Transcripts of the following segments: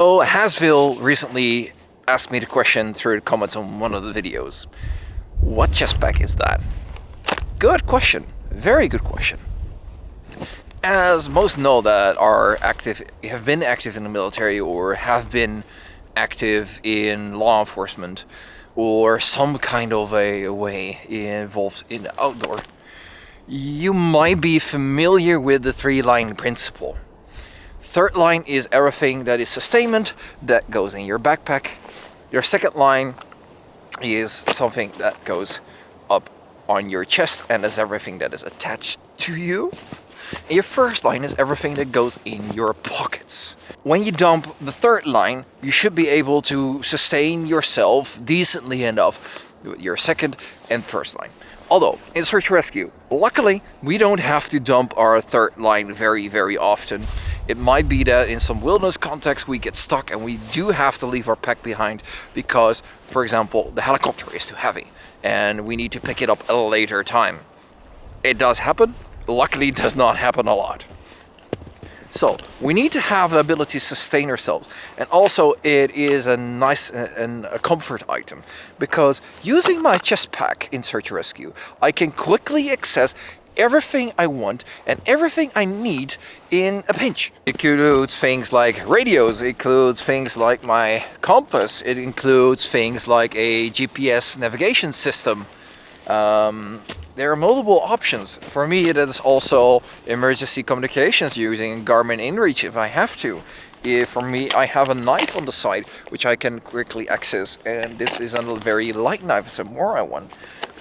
So Hasville recently asked me the question through the comments on one of the videos. What chest pack is that? Good question. Very good question. As most know that have been active in the military or have been active in law enforcement or some kind of a way involved in the outdoor, you might be familiar with the 3-line principle. Third line is everything that is sustainment that goes in your backpack. Your second line is something that goes up on your chest and is everything that is attached to you. And your first line is everything that goes in your pockets. When you dump the third line, you should be able to sustain yourself decently enough with your second and first line. Although, in search and rescue, luckily, we don't have to dump our third line very, very often. It might be that in some wilderness context we get stuck and we do have to leave our pack behind because, for example, the helicopter is too heavy and we need to pick it up at a later time. It does happen. Luckily, it does not happen a lot. So, we need to have the ability to sustain ourselves. And also, it is a nice and a comfort item. Because using my chest pack in search and rescue, I can quickly access everything I want and everything I need in a pinch. It includes things like radios, it includes things like my compass, it includes things like a GPS navigation system. There are multiple options. For me, it is also emergency communications using Garmin InReach if I have to. For me, I have a knife on the side which I can quickly access, and this is a very light knife, it's a Mora one.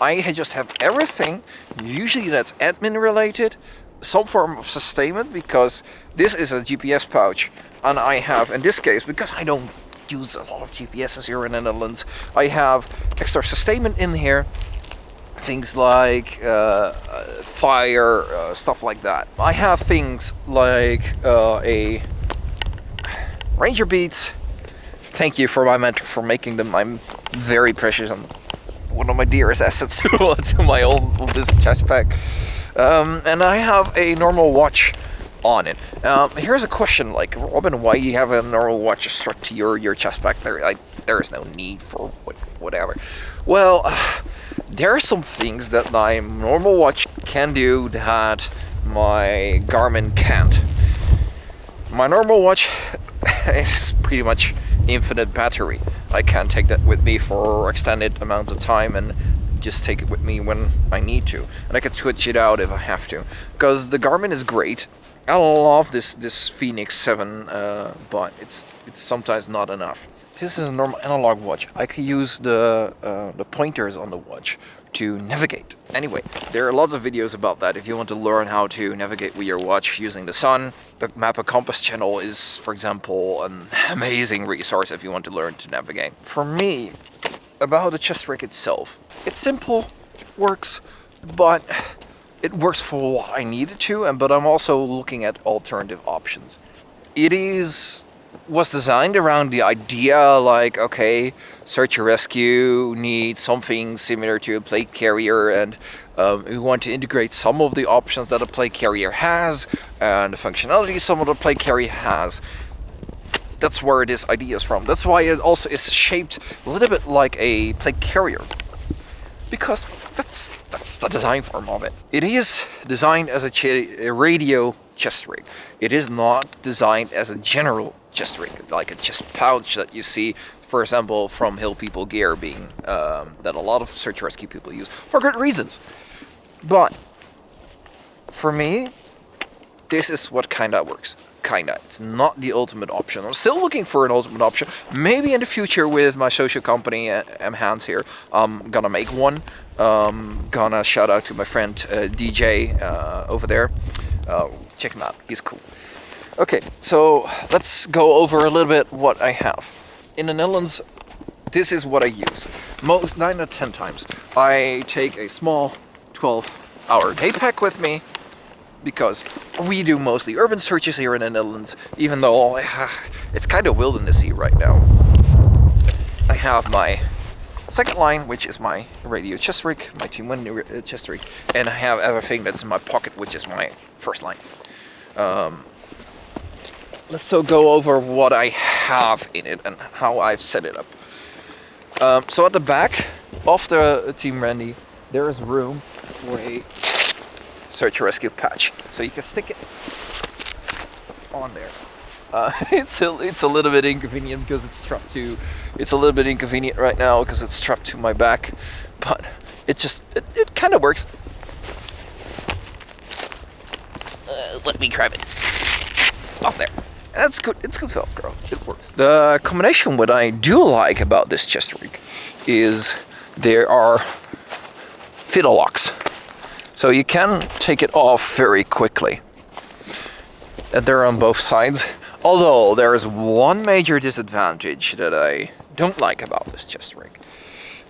I just have everything, usually that's admin related, some form of sustainment, because this is a GPS pouch, and I have, in this case, because I don't use a lot of GPSs here in the Netherlands, I have extra sustainment in here. Things like fire, stuff like that. I have things like a Ranger Beats. Thank you for my mentor for making them. I'm very precious and one of my dearest assets to my oldest chest pack. And I have a normal watch on it. Here's a question, like, Robin, why you have a normal watch strapped to your chest pack? There is no need for whatever. Well, there are some things that my normal watch can do that my Garmin can't. My normal watch is pretty much infinite battery. I can take that with me for extended amounts of time and just take it with me when I need to. And I can switch it out if I have to. Because the Garmin is great. I love this Phoenix 7, but it's sometimes not enough. This is a normal analog watch. I can use the pointers on the watch to navigate. Anyway, there are lots of videos about that if you want to learn how to navigate with your watch using the sun. The Map and Compass channel is, for example, an amazing resource if you want to learn to navigate. For me, about the chest rig itself, it's simple, it works, but it works for what I need it to, but I'm also looking at alternative options. It was designed around the idea like, okay, search and rescue needs something similar to a plate carrier, and we want to integrate some of the options that a plate carrier has and the functionality some of the plate carrier has. That's where this idea is from. That's why it also is shaped a little bit like a plate carrier, because that's the design form of it. It is designed as a radio chest rig. It is not designed as a general chest rig, like a chest pouch that you see, for example, from Hill People gear, being that a lot of search and rescue people use for good reasons. But for me, this is what kinda works. Kinda. It's not the ultimate option. I'm still looking for an ultimate option. Maybe in the future with my social company, Emhance here, I'm gonna make one. Gonna shout out to my friend DJ over there. Check him out. He's cool. Okay, so let's go over a little bit what I have. In the Netherlands, this is what I use. 9 or 10 times. I take a small 12-hour day pack with me, because we do mostly urban searches here in the Netherlands, even though it's kind of wildernessy right now. I have my second line, which is my radio chest rig, my Team 1 chest rig, and I have everything that's in my pocket, which is my first line. let's so go over what I have in it and how I've set it up. So at the back of the Team Wendy, there is room for a search and rescue patch, so you can stick it on there. It's a little bit inconvenient because it's strapped to. It's a little bit inconvenient right now because it's strapped to my back, but it kind of works. Let me grab it off there. That's good. It's good Velcro. It works. The combination what I do like about this chest rig is there are fiddle locks, so you can take it off very quickly. And they're on both sides. Although there is one major disadvantage that I don't like about this chest rig.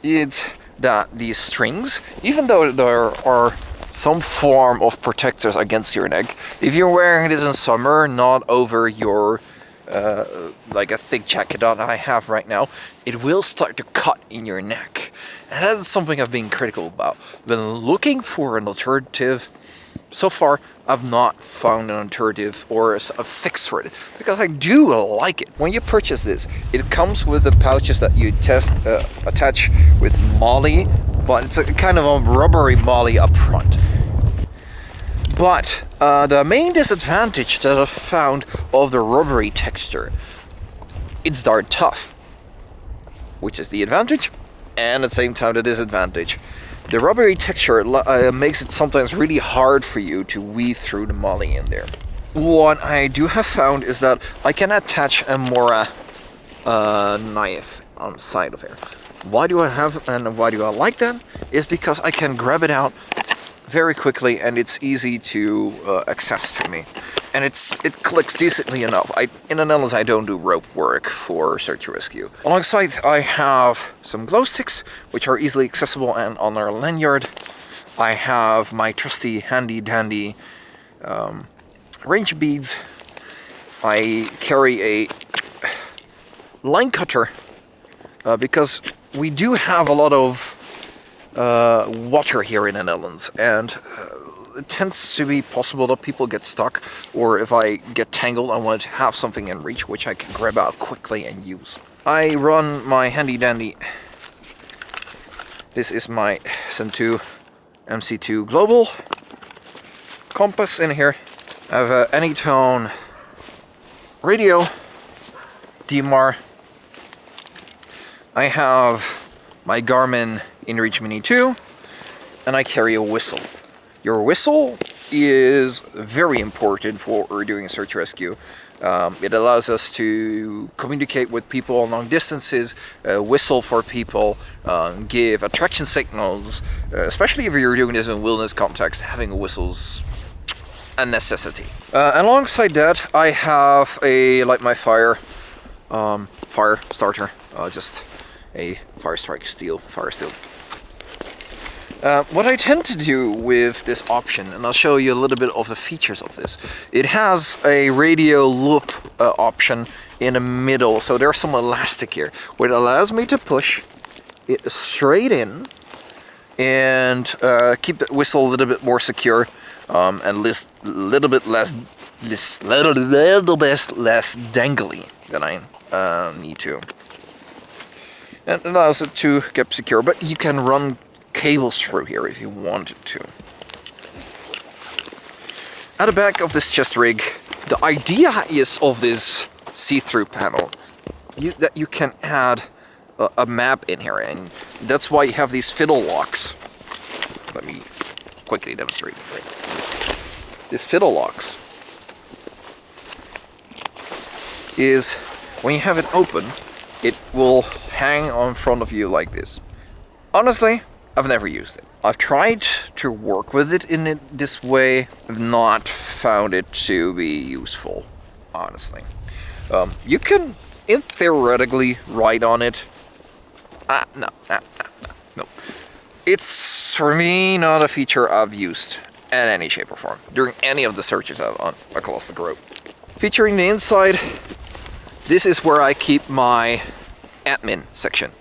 It's that these strings, even though there are some form of protectors against your neck, if you're wearing this in summer, not over your like a thick jacket that I have right now, it will start to cut in your neck. And that's something I've been critical about. Been looking for an alternative. So far, I've not found an alternative or a fix for it, because I do like it. When you purchase this, it comes with the pouches that you attach with molly, but it's a kind of a rubbery molly up front. But the main disadvantage that I've found of the rubbery texture, it's darn tough, which is the advantage, and at the same time the disadvantage. The rubbery texture makes it sometimes really hard for you to weave through the molly in there. What I do have found is that I can attach a Mora knife on the side of here. Why do I have and why do I like that? Is because I can grab it out very quickly and it's easy to access to me. And it clicks decently enough. In the Netherlands, I don't do rope work for search and rescue. Alongside, I have some glow sticks, which are easily accessible and on our lanyard. I have my trusty handy dandy range beads. I carry a line cutter because we do have a lot of water here in the Netherlands, and it tends to be possible that people get stuck, or if I get tangled, I want to have something in reach which I can grab out quickly and use. I run my handy dandy. This is my SN2 MC2 Global compass in here. I have a Anytone radio, DMR. I have my Garmin InReach Mini 2, and I carry a whistle. Your whistle is very important for doing search rescue. It allows us to communicate with people on long distances, whistle for people, give attraction signals, especially if you're doing this in wilderness context. Having a whistle's a necessity. Alongside that, I have a Light My Fire fire starter, just a fire steel. What I tend to do with this option, and I'll show you a little bit of the features of this, it has a radio loop option in the middle, so there's some elastic here, which allows me to push it straight in and keep the whistle a little bit more secure and a little bit less dangly than I need to. And it allows it to get secure, but you can run cables through here if you wanted to. At the back of this chest rig, the idea is of this see-through panel that you can add a map in here, and that's why you have these fiddle locks. Let me quickly demonstrate it for you. These fiddle locks is when you have it open, it will hang on front of you like this. Honestly, I've never used it. I've tried to work with it in this way. I've not found it to be useful, honestly. You can, theoretically, write on it. No. It's, for me, not a feature I've used in any shape or form during any of the searches I've done across the globe. Featuring the inside, this is where I keep my admin section.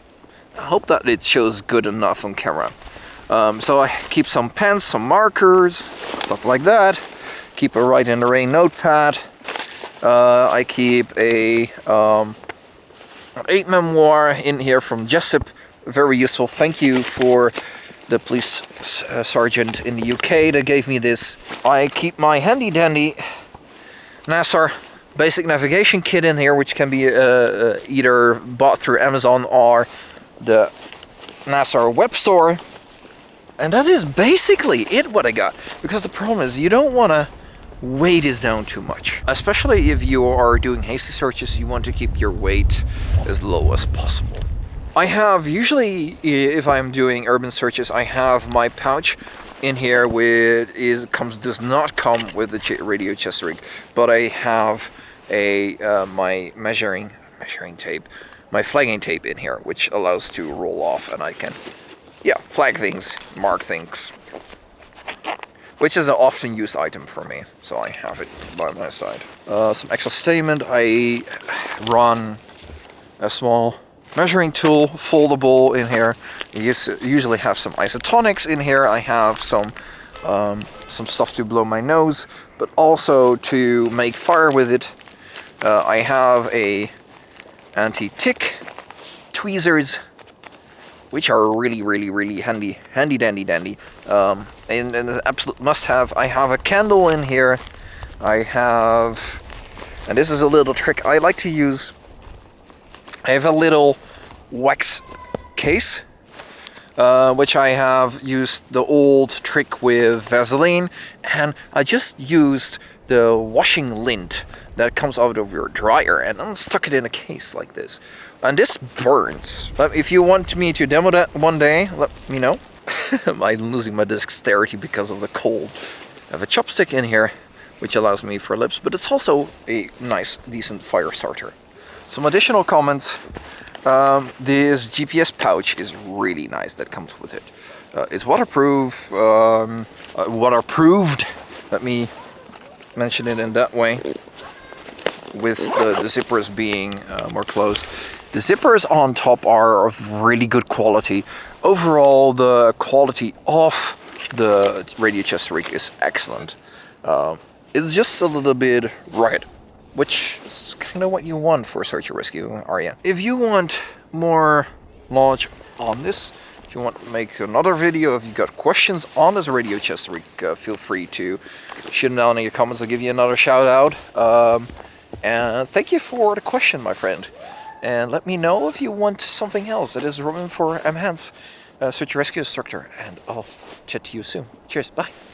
I hope that it shows good enough on camera. So I keep some pens, some markers, stuff like that. Keep a Write in the Rain notepad. I keep a 8 memoir in here from Jessup. Very useful. Thank you for the police sergeant in the UK that gave me this. I keep my handy dandy NASA basic navigation kit in here, which can be either bought through Amazon or the NASA web store. And that is basically it what I got. Because the problem is you don't want to weigh this down too much. Especially if you are doing hasty searches, you want to keep your weight as low as possible. I have, usually if I'm doing urban searches, I have my pouch in here with does not come with the radio chest rig, but I have my measuring tape, my flagging tape in here, which allows to roll off, and I can flag things, mark things, which is an often used item for me, so I have it by my side. Some extra statement, I run a small measuring tool, foldable in here. You usually have some isotonics in here. I have some stuff to blow my nose, but also to make fire with it. I have a anti-tick tweezers, which are really handy dandy. And the absolute must-have. I have a candle in here. I have, and this is a little trick I like to use. I have a little wax case, which I have used the old trick with Vaseline, and I just used the washing lint that comes out of your dryer and then stuck it in a case like this. And this burns. But if you want me to demo that one day, let me know. I'm losing my dexterity because of the cold. I have a chopstick in here, which allows me for lips, but it's also a nice, decent fire starter. Some additional comments. This GPS pouch is really nice that comes with it. It's waterproof, waterproofed, let me mention it in that way, with the zippers being more closed. The zippers on top are of really good quality. Overall, the quality of the radio chest rig is excellent. It's just a little bit rugged, which is kind of what you want for search and rescue area. If you want more knowledge on this, if you want to make another video, if you got questions on this radio chest rig, feel free to shoot them down in your comments. I'll give you another shout out. And thank you for the question, my friend. And let me know if you want something else. It is Robin for Emhance, search and rescue instructor, and I'll chat to you soon. Cheers, bye.